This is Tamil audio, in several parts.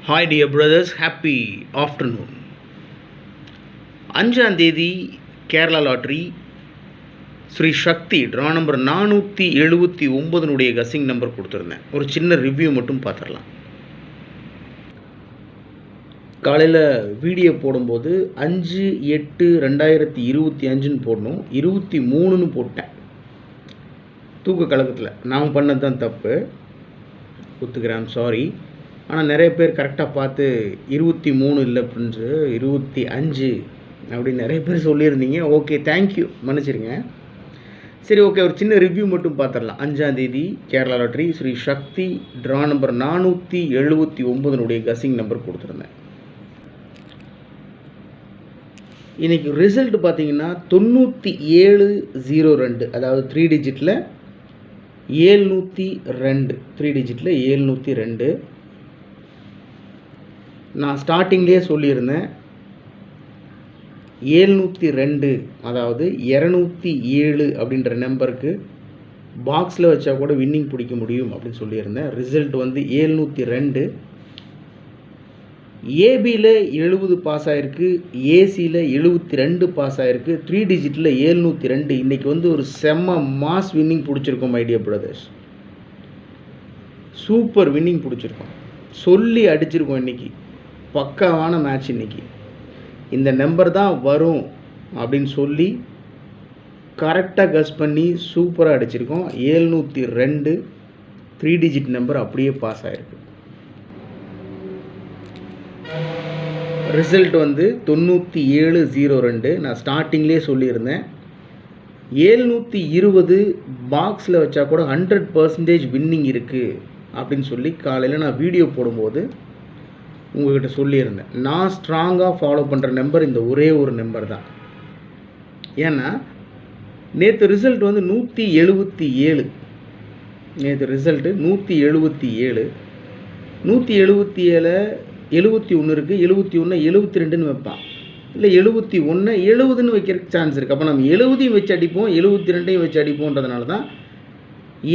Hi dear brothers, happy afternoon. 5ஆம் தேதி கேரளா லாட்ரி ஸ்ரீ சக்தி ட்ரா நம்பர் 479 கசிங் நம்பர் கொடுத்துருந்தேன். ஒரு சின்ன ரிவ்யூ மட்டும் பார்த்துடலாம். காலையில் வீடியோ போடும்போது 5/8/2025 போடணும், 23 போட்டேன். தூக்க கலக்கத்தில் நான் பண்ணது தான் தப்பு, ஒத்துக்கிறேன், சாரி. ஆனால் நிறைய பேர் கரெக்டாக பார்த்து 23 இல்லை அப்படின்னு 25 அப்படின்னு நிறைய பேர் சொல்லியிருந்தீங்க. ஓகே, தேங்க்யூ, மன்னிச்சிருங்க. சரி, ஓகே, ஒரு சின்ன ரிவ்யூ மட்டும் பார்த்துடலாம். 5ஆம் தேதி கேரளா லாட்ரி ஸ்ரீ சக்தி ட்ரா நம்பர் 479 கசிங் நம்பர் கொடுத்துருந்தேன். இன்றைக்கி ரிசல்ட் பார்த்தீங்கன்னா 9702, அதாவது 3 டிஜிட்டில் 702, 3 டிஜிட்டில் 702. நான் ஸ்டார்டிங்லேயே சொல்லியிருந்தேன் 702, அதாவது 207 அப்படின்ற நம்பருக்கு பாக்ஸில் வச்சா கூட வின்னிங் பிடிக்க முடியும் அப்படின்னு சொல்லியிருந்தேன். ரிசல்ட் வந்து 702. ஏபியில் 70 பாஸ் ஆகிருக்கு, ஏசியில் 72 பாஸ் ஆகிருக்கு, 3 டிஜிட்டில் 702. இன்றைக்கி வந்து ஒரு செம்ம மாஸ் வின்னிங் பிடிச்சிருக்கோம் my dear brothers. Super winning பிடிச்சிருக்கோம், சொல்லி அடிச்சிருக்கோம். இன்றைக்கி பக்காவான மேட்ச். இன்றைக்கி இந்த நம்பர் தான் வரும் அப்படின்னு சொல்லி கரெக்டாக கஸ் பண்ணி சூப்பராக அடிச்சிருக்கோம். 702 3 டிஜிட் நம்பர் அப்படியே பாஸ் ஆகிருக்கு. ரிசல்ட் வந்து 9702. நான் ஸ்டார்டிங்லேயே சொல்லியிருந்தேன் 720 பாக்ஸில் வச்சா கூட 100% வின்னிங் இருக்குது அப்படின்னு சொல்லி காலையில் நான் வீடியோ போடும்போது உங்கள்கிட்ட சொல்லியிருந்தேன். நான் ஸ்ட்ராங்காக ஃபாலோ பண்ணுற நம்பர் இந்த ஒரே ஒரு நம்பர் தான். ஏன்னா நேற்று ரிசல்ட் வந்து 177. நேற்று ரிசல்ட்டு 177. 177 71 இருக்குது, 71 72ன்னு வைப்பான், இல்லை 71 70ன்னு வைக்கிறதுக்கு சான்ஸ் இருக்குது. அப்போ நம்ம 70 வச்சு அடிப்போம், 72 வச்சு அடிப்போன்றதுனால தான்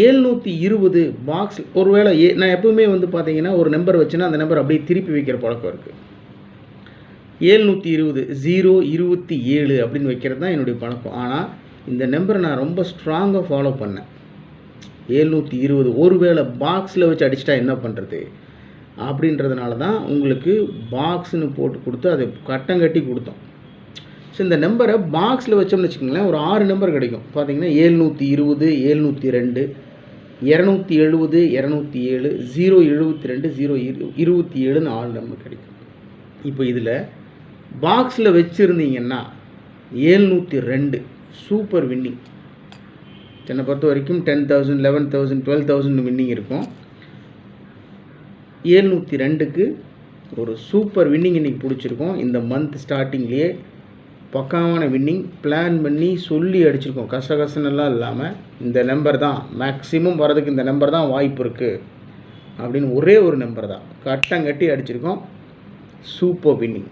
720 பாக்ஸ். ஒருவேளை நான் எப்பவுமே வந்து பார்த்தீங்கன்னா ஒரு நம்பர் வச்சுன்னா அந்த நம்பர் அப்படியே திருப்பி வைக்கிற பழக்கம் இருக்குது. 720 027 அப்படின்னு வைக்கிறது தான் என்னுடைய பழக்கம். ஆனால் இந்த நம்பரை நான் ரொம்ப ஸ்ட்ராங்காக ஃபாலோ பண்ணேன். 720 ஒருவேளை பாக்ஸில் வச்சு அடிச்சிட்டா என்ன பண்ணுறது அப்படின்றதுனால தான் உங்களுக்கு பாக்ஸ்னு போட்டு கொடுத்து அதை கட்டம் கட்டி கொடுத்தோம். ஸோ இந்த நம்பரை பாக்ஸில் வச்சோம்னு வச்சுக்கோங்களேன், ஒரு 6 நம்பர் கிடைக்கும். பார்த்தீங்கன்னா 720 702 270 207 072 027ன்னு 4 நம்பர் கிடைக்கும். இப்போ இதில் பாக்ஸில் வச்சுருந்தீங்கன்னா 702 சூப்பர் வின்னிங். என்னை பொறுத்த வரைக்கும் 10,000 11,000 12,000 வின்னிங் இருக்கும். 702க்கு ஒரு சூப்பர் வின்னிங் இன்றைக்கி பிடிச்சிருக்கோம். இந்த மந்த் ஸ்டார்டிங்லேயே பக்காவான வின்னிங் பிளான் பண்ணி சொல்லி அடிச்சிருக்கோம். கஷ்டமெல்லாம் இல்லாமல் இந்த நம்பர் தான் மேக்ஸிமம் வரதுக்கு, இந்த நம்பர் தான் வாய்ப்பு இருக்குது அப்படின்னு ஒரே ஒரு நம்பர் தான் கட்டம் கட்டி அடிச்சிருக்கோம். Super winning.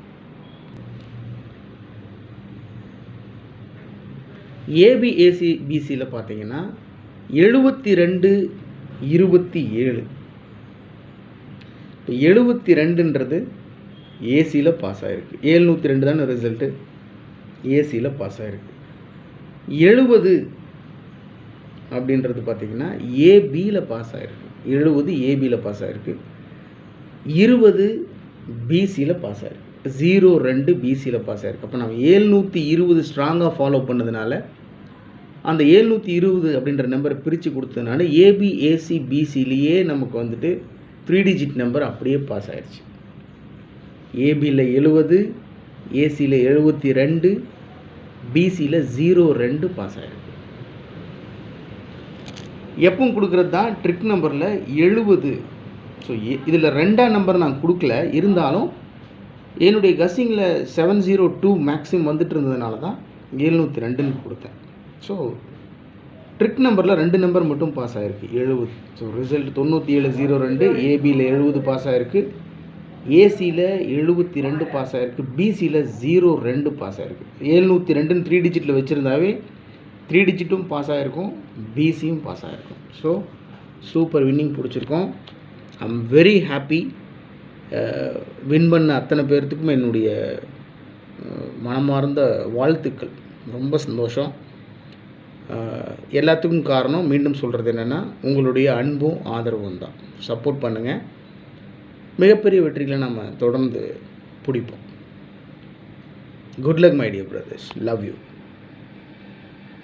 ஏபிஏசி பிசியில் பார்த்தீங்கன்னா 72-27. 72ன்றது ஏசியில் பாஸ் ஆகிருக்கு. 702 தானே ரிசல்ட்டு, ஏசியில் பாஸ் ஆகிருக்கு. 70 அப்படின்றது பார்த்திங்கன்னா ஏபியில் பாஸ் ஆகிருக்கு. 70 ஏபியில் பாஸ் ஆகிருக்கு. 20 பிசியில் பாஸ் ஆகிருக்கு. 02 பிசியில் பாஸ் ஆகிருக்கு. அப்போ நம்ம 720 ஸ்ட்ராங்காக ஃபாலோ பண்ணதுனால அந்த 720 அப்படின்ற நம்பரை பிரித்து கொடுத்ததுனால ஏபிஏசி பிசிலேயே நமக்கு வந்துட்டு 3 டிஜிட் நம்பர் அப்படியே பாஸ் ஆகிடுச்சு. ஏபியில் 70, ஏசியில் 72, பிசியில் 02 பாஸ் ஆகிருக்கு. எப்பவும் கொடுக்குறது தான் ட்ரிக் நம்பரில் 70. ஸோ இதில் 2ஆம் நம்பர் நான் கொடுக்கல, இருந்தாலும் என்னுடைய கஸ்ஸிங்கில் 702 மேக்ஸிமம் வந்துட்டு இருந்ததுனால தான் 702ன்னு கொடுத்தேன். ஸோ ட்ரிக் நம்பரில் 2 நம்பர் மட்டும் பாஸ் ஆகிருக்கு, 70. So result 9702. ஏபியில் 70 பாஸ் ஆகிருக்கு, ஏசியில் 72 பாஸ் ஆகிருக்கு, பிசியில் 02 பாஸ் ஆகிருக்கு. 702ன்னு 3 டிஜிட்டில் வச்சுருந்தாவே 3 டிஜிட்டும் பாஸ் ஆகிருக்கும், பிசியும் பாஸ் ஆகிருக்கும். ஸோ சூப்பர் வின்னிங் பிடிச்சிருக்கோம். I am very happy. Win பண்ண அத்தனை பேர்த்துக்கும் என்னுடைய மனமார்ந்த வாழ்த்துக்கள். ரொம்ப சந்தோஷம். எல்லாத்துக்கும் காரணம் மீண்டும் சொல்கிறது என்னென்னா, உங்களுடைய அன்பும் ஆதரவும் தான். சப்போர்ட் பண்ணுங்கள். மிகப்பெரிய வெற்றிகளை நம்ம தொடர்ந்து பிடிப்போம். Good luck my dear brothers. Love you.